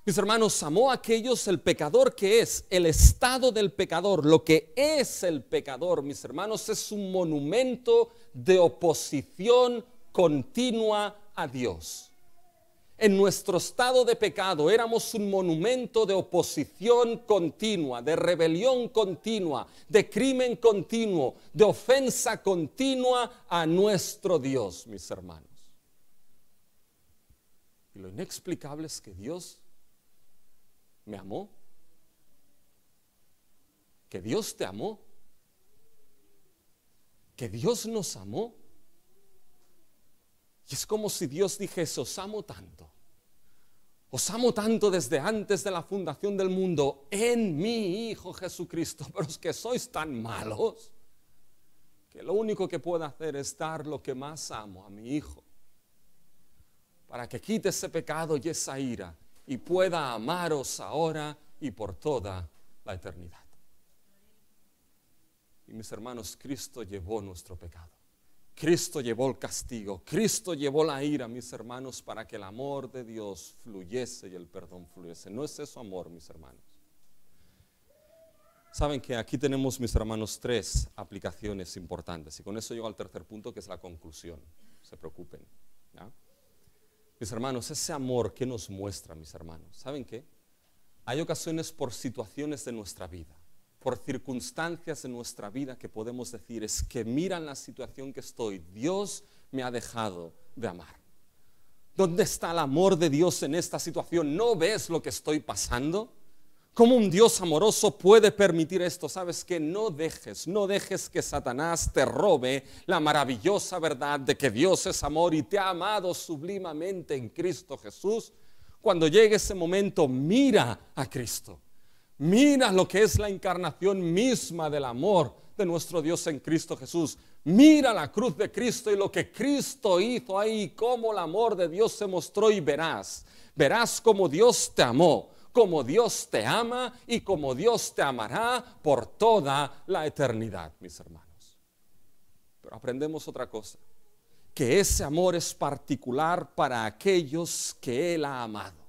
Mis hermanos, amó a aquellos, el pecador que es, el estado del pecador, lo que es el pecador, mis hermanos, es un monumento de oposición continua a Dios. En nuestro estado de pecado éramos un monumento de oposición continua, de rebelión continua, de crimen continuo, de ofensa continua a nuestro Dios, mis hermanos. Y lo inexplicable es que Dios me amó, que Dios te amó, que Dios nos amó. Y es como si Dios dijese, os amo tanto desde antes de la fundación del mundo en mi Hijo Jesucristo, pero es que sois tan malos que lo único que puedo hacer es dar lo que más amo a mi Hijo, para que quite ese pecado y esa ira y pueda amaros ahora y por toda la eternidad. Y mis hermanos, Cristo llevó nuestro pecado. Cristo llevó el castigo, Cristo llevó la ira, mis hermanos, para que el amor de Dios fluyese y el perdón fluyese. ¿No es eso amor, mis hermanos? Saben que aquí tenemos, mis hermanos, 3 aplicaciones importantes. Y con eso llego al tercer punto, que es la conclusión. No se preocupen, ¿ya? Mis hermanos, ese amor que nos muestra, mis hermanos, ¿saben qué? Hay ocasiones por situaciones de nuestra vida, por circunstancias de nuestra vida que podemos decir, es que mira en la situación que estoy, Dios me ha dejado de amar. ¿Dónde está el amor de Dios en esta situación? ¿No ves lo que estoy pasando? ¿Cómo un Dios amoroso puede permitir esto? ¿Sabes qué? No dejes que Satanás te robe la maravillosa verdad de que Dios es amor y te ha amado sublimamente en Cristo Jesús. Cuando llegue ese momento, mira a Cristo. Mira lo que es la encarnación misma del amor de nuestro Dios en Cristo Jesús. Mira la cruz de Cristo y lo que Cristo hizo ahí, cómo el amor de Dios se mostró y verás cómo Dios te amó, cómo Dios te ama y cómo Dios te amará por toda la eternidad, mis hermanos. Pero aprendemos otra cosa, que ese amor es particular para aquellos que Él ha amado.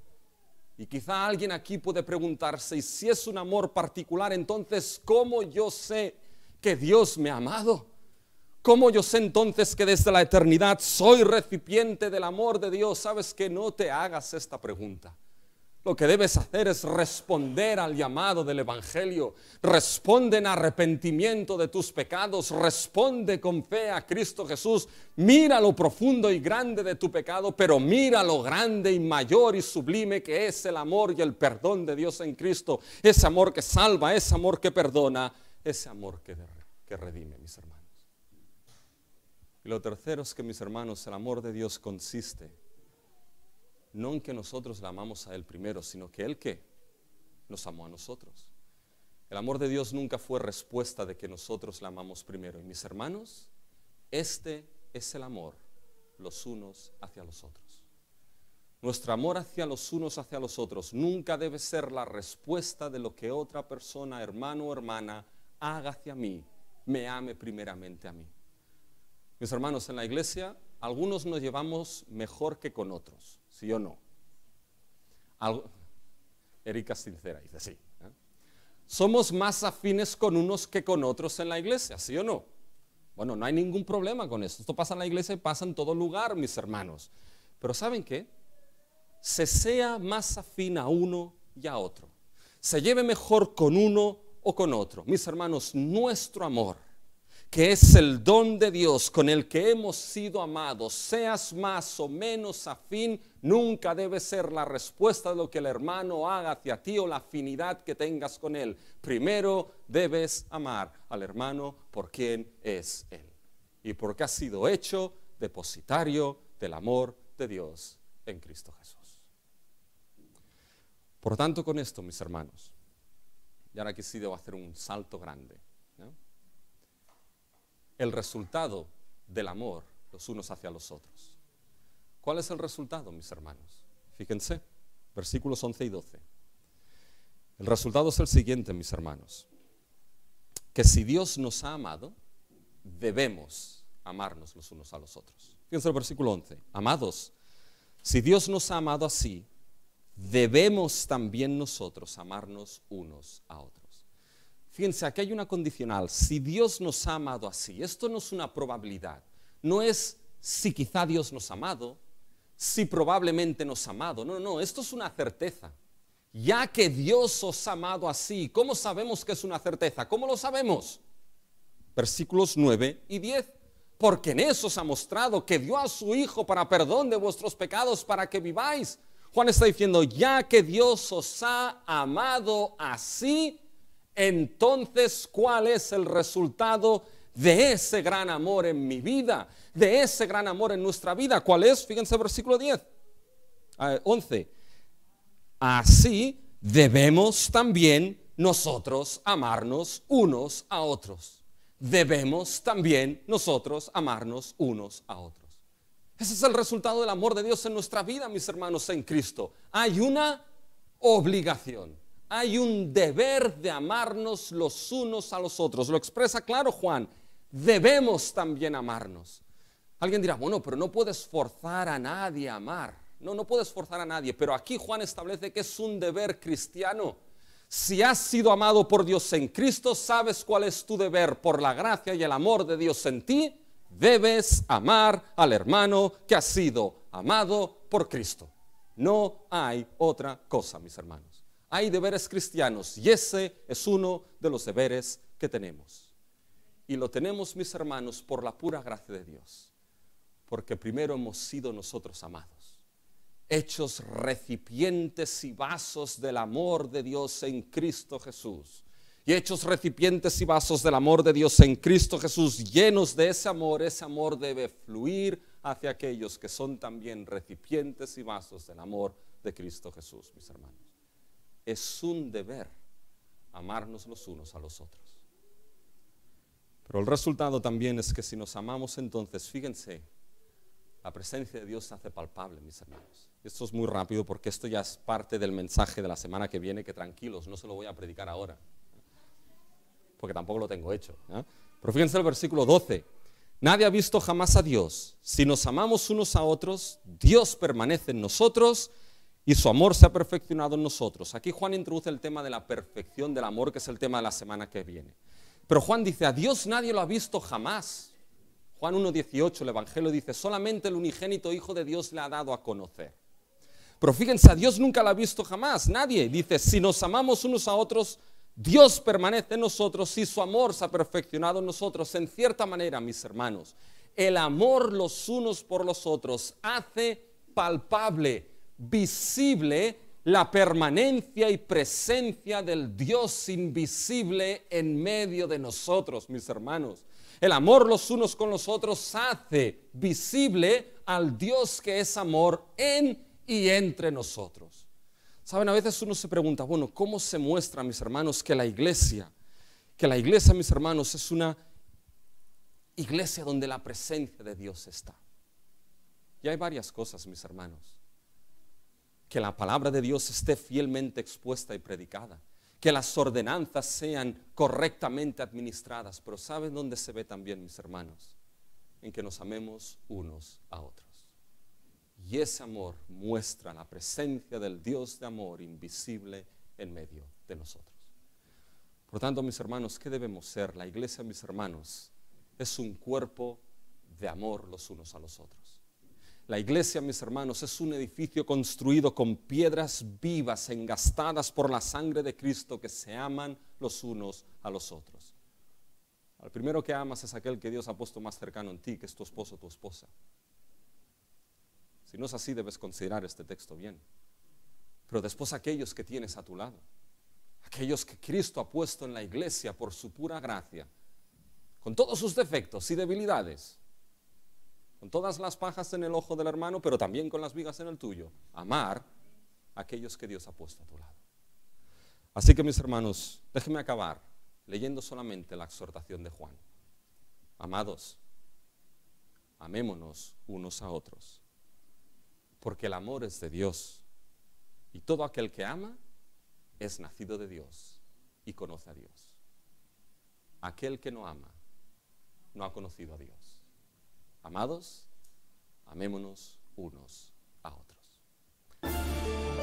Y quizá alguien aquí puede preguntarse, y si es un amor particular, entonces, ¿cómo yo sé que Dios me ha amado? ¿Cómo yo sé entonces que desde la eternidad soy recipiente del amor de Dios? Sabes que no te hagas esta pregunta. Lo que debes hacer es responder al llamado del Evangelio. Responde en arrepentimiento de tus pecados. Responde con fe a Cristo Jesús. Mira lo profundo y grande de tu pecado, pero mira lo grande y mayor y sublime que es el amor y el perdón de Dios en Cristo. Ese amor que salva, ese amor que perdona, ese amor que redime, mis hermanos. Y lo tercero es que, mis hermanos, el amor de Dios consiste no en que nosotros le amamos a Él primero, sino que Él ¿qué? Nos amó a nosotros. El amor de Dios nunca fue respuesta de que nosotros le amamos primero. Y mis hermanos, este es el amor los unos hacia los otros. Nuestro amor hacia los unos hacia los otros nunca debe ser la respuesta de lo que otra persona, hermano o hermana, haga hacia mí, me ame primeramente a mí. Mis hermanos, en la iglesia, algunos nos llevamos mejor que con otros, ¿sí o no? Erika es sincera, dice sí. Somos más afines con unos que con otros en la iglesia, ¿sí o no? Bueno, no hay ningún problema con eso. Esto pasa en la iglesia y pasa en todo lugar, mis hermanos. Pero ¿saben qué? Se sea más afín a uno y a otro. Se lleve mejor con uno o con otro. Mis hermanos, nuestro amor, que es el don de Dios con el que hemos sido amados, seas más o menos afín, nunca debe ser la respuesta de lo que el hermano haga hacia ti o la afinidad que tengas con él. Primero debes amar al hermano por quien es él y porque ha sido hecho depositario del amor de Dios en Cristo Jesús. Por tanto, con esto, mis hermanos, y ahora quisiera hacer un salto grande, ¿no? El resultado del amor los unos hacia los otros. ¿Cuál es el resultado, mis hermanos? Fíjense, versículos 11 y 12. El resultado es el siguiente, mis hermanos. Que si Dios nos ha amado, debemos amarnos los unos a los otros. Fíjense el versículo 11. Amados, si Dios nos ha amado así, debemos también nosotros amarnos unos a otros. Fíjense, aquí hay una condicional. Si Dios nos ha amado así, esto no es una probabilidad. No es si quizá Dios nos ha amado, si probablemente nos ha amado. No, esto es una certeza. Ya que Dios os ha amado así, ¿cómo sabemos que es una certeza? ¿Cómo lo sabemos? Versículos 9 y 10. Porque en eso os ha mostrado que dio a su Hijo para perdón de vuestros pecados, para que viváis. Juan está diciendo, ya que Dios os ha amado así, entonces, ¿cuál es el resultado de ese gran amor en mi vida? De ese gran amor en nuestra vida. ¿Cuál es? Fíjense versículo 11. Así debemos también nosotros amarnos unos a otros. Debemos también nosotros amarnos unos a otros. Ese es el resultado del amor de Dios en nuestra vida, mis hermanos en Cristo. Hay una obligación. Hay un deber de amarnos los unos a los otros. Lo expresa claro Juan. Debemos también amarnos. Alguien dirá, bueno, pero no puedes forzar a nadie a amar. No puedes forzar a nadie. Pero aquí Juan establece que es un deber cristiano. Si has sido amado por Dios en Cristo, ¿sabes cuál es tu deber? Por la gracia y el amor de Dios en ti, debes amar al hermano que ha sido amado por Cristo. No hay otra cosa, mis hermanos. Hay deberes cristianos y ese es uno de los deberes que tenemos. Y lo tenemos, mis hermanos, por la pura gracia de Dios. Porque primero hemos sido nosotros amados, hechos recipientes y vasos del amor de Dios en Cristo Jesús. Y hechos recipientes y vasos del amor de Dios en Cristo Jesús, llenos de ese amor debe fluir hacia aquellos que son también recipientes y vasos del amor de Cristo Jesús, mis hermanos. Es un deber amarnos los unos a los otros. Pero el resultado también es que si nos amamos, entonces, fíjense, la presencia de Dios se hace palpable, mis hermanos. Esto es muy rápido porque esto ya es parte del mensaje de la semana que viene, que tranquilos, no se lo voy a predicar ahora, porque tampoco lo tengo hecho, ¿eh? Pero fíjense el versículo 12. Nadie ha visto jamás a Dios. Si nos amamos unos a otros, Dios permanece en nosotros y su amor se ha perfeccionado en nosotros. Aquí Juan introduce el tema de la perfección del amor, que es el tema de la semana que viene. Pero Juan dice, a Dios nadie lo ha visto jamás. Juan 1:18, el Evangelio dice, solamente el unigénito Hijo de Dios le ha dado a conocer. Pero fíjense, a Dios nunca lo ha visto jamás, nadie. Dice, si nos amamos unos a otros, Dios permanece en nosotros y su amor se ha perfeccionado en nosotros. En cierta manera, mis hermanos, el amor los unos por los otros hace palpable, visible, la permanencia y presencia del Dios invisible en medio de nosotros, mis hermanos. El amor los unos con los otros hace visible al Dios que es amor en y entre nosotros. Saben, a veces uno se pregunta, bueno, ¿cómo se muestra, mis hermanos, que la iglesia, mis hermanos, es una iglesia donde la presencia de Dios está? Y hay varias cosas, mis hermanos. Que la palabra de Dios esté fielmente expuesta y predicada, que las ordenanzas sean correctamente administradas, pero ¿saben dónde se ve también, mis hermanos? En que nos amemos unos a otros. Y ese amor muestra la presencia del Dios de amor invisible en medio de nosotros. Por tanto, mis hermanos, ¿qué debemos ser? La iglesia, mis hermanos, es un cuerpo de amor los unos a los otros. La iglesia, mis hermanos, es un edificio construido con piedras vivas, engastadas por la sangre de Cristo, que se aman los unos a los otros. Al primero que amas es aquel que Dios ha puesto más cercano en ti, que es tu esposo o tu esposa. Si no es así, debes considerar este texto bien. Pero después aquellos que tienes a tu lado, aquellos que Cristo ha puesto en la iglesia por su pura gracia, con todos sus defectos y debilidades, con todas las pajas en el ojo del hermano, pero también con las vigas en el tuyo. Amar a aquellos que Dios ha puesto a tu lado. Así que, mis hermanos, déjenme acabar leyendo solamente la exhortación de Juan. Amados, amémonos unos a otros, porque el amor es de Dios, y todo aquel que ama es nacido de Dios y conoce a Dios. Aquel que no ama no ha conocido a Dios. Amados, amémonos unos a otros.